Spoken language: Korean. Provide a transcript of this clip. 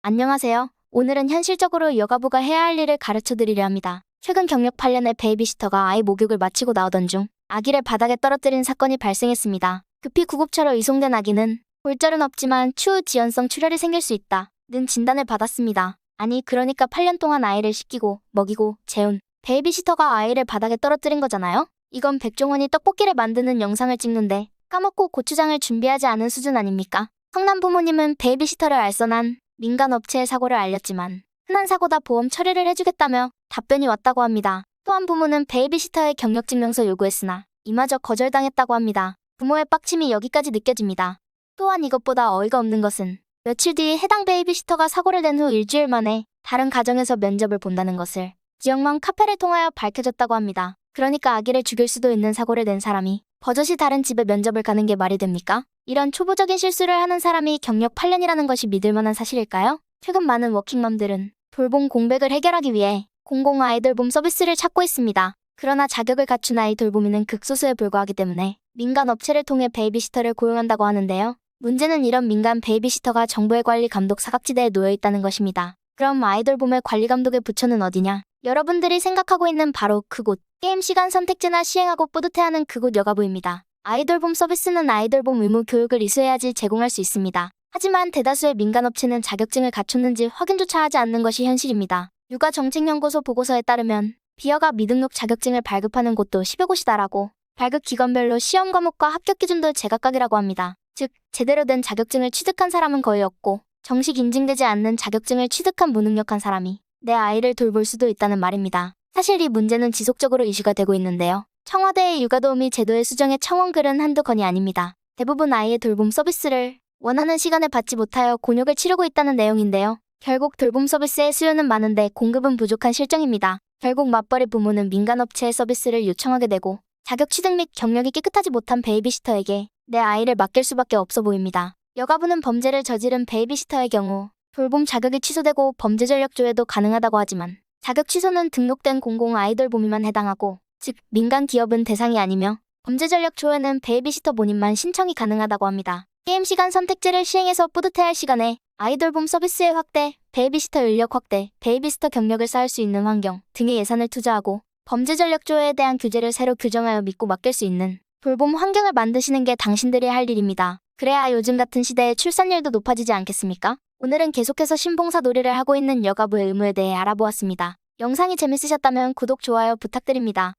안녕하세요. 오늘은 현실적으로 여가부가 해야 할 일을 가르쳐 드리려 합니다. 최근 경력 8년의 베이비시터가 아이 목욕을 마치고 나오던 중 아기를 바닥에 떨어뜨린 사건이 발생했습니다. 급히 구급차로 이송된 아기는 골절은 없지만 추후 지연성 출혈이 생길 수 있다는 진단을 받았습니다. 아니 그러니까 8년 동안 아이를 씻기고 먹이고 재운 베이비시터가 아이를 바닥에 떨어뜨린 거잖아요? 이건 백종원이 떡볶이를 만드는 영상을 찍는데 까먹고 고추장을 준비하지 않은 수준 아닙니까? 성남 부모님은 베이비시터를 알선한 민간 업체의 사고를 알렸지만 흔한 사고다 보험 처리를 해주겠다며 답변이 왔다고 합니다. 또한 부모는 베이비시터의 경력증명서 요구했으나 이마저 거절당했다고 합니다. 부모의 빡침이 여기까지 느껴집니다. 또한 이것보다 어이가 없는 것은 며칠 뒤 해당 베이비시터가 사고를 낸 후 일주일 만에 다른 가정에서 면접을 본다는 것을 지역망 카페를 통하여 밝혀졌다고 합니다. 그러니까 아기를 죽일 수도 있는 사고를 낸 사람이 버젓이 다른 집에 면접을 가는 게 말이 됩니까? 이런 초보적인 실수를 하는 사람이 경력 8년이라는 것이 믿을 만한 사실일까요? 최근 많은 워킹맘들은 돌봄 공백을 해결하기 위해 공공 아이돌봄 서비스를 찾고 있습니다. 그러나 자격을 갖춘 아이 돌보미는 극소수에 불과하기 때문에 민간 업체를 통해 베이비시터를 고용한다고 하는데요. 문제는 이런 민간 베이비시터가 정부의 관리 감독 사각지대에 놓여 있다는 것입니다. 그럼 아이돌봄의 관리 감독의 부처는 어디냐? 여러분들이 생각하고 있는 바로 그곳, 게임 시간 선택제나 시행하고 뿌듯해하는 그곳 여가부입니다. 아이돌봄 서비스는 아이돌봄 의무 교육을 이수해야지 제공할 수 있습니다. 하지만 대다수의 민간업체는 자격증을 갖췄는지 확인조차 하지 않는 것이 현실입니다. 육아정책연구소 보고서에 따르면 비허가 미등록 자격증을 발급하는 곳도 10여 곳이다라고 발급 기관별로 시험 과목과 합격 기준도 제각각이라고 합니다. 즉, 제대로 된 자격증을 취득한 사람은 거의 없고 정식 인증되지 않는 자격증을 취득한 무능력한 사람이 내 아이를 돌볼 수도 있다는 말입니다. 사실 이 문제는 지속적으로 이슈가 되고 있는데요. 청와대의 육아도우미 제도의 수정에 청원글은 한두 건이 아닙니다. 대부분 아이의 돌봄 서비스를 원하는 시간에 받지 못하여 곤욕을 치르고 있다는 내용인데요. 결국 돌봄 서비스의 수요는 많은데 공급은 부족한 실정입니다. 결국 맞벌이 부모는 민간업체의 서비스를 요청하게 되고 자격 취득 및 경력이 깨끗하지 못한 베이비시터에게 내 아이를 맡길 수밖에 없어 보입니다. 여가부는 범죄를 저지른 베이비시터의 경우 돌봄 자격이 취소되고 범죄 전력 조회도 가능하다고 하지만 자격 취소는 등록된 공공 아이돌봄에만 해당하고 즉 민간 기업은 대상이 아니며 범죄 전력 조회는 베이비시터 본인만 신청이 가능하다고 합니다. 게임 시간 선택제를 시행해서 뿌듯해할 시간에 아이돌봄 서비스의 확대, 베이비시터 인력 확대, 베이비시터 경력을 쌓을 수 있는 환경 등의 예산을 투자하고 범죄 전력 조회에 대한 규제를 새로 규정하여 믿고 맡길 수 있는 돌봄 환경을 만드시는 게 당신들이 할 일입니다. 그래야 요즘 같은 시대에 출산율도 높아지지 않겠습니까? 오늘은 계속해서 신봉사 놀이를 하고 있는 여가부의 의무에 대해 알아보았습니다. 영상이 재밌으셨다면 구독, 좋아요 부탁드립니다.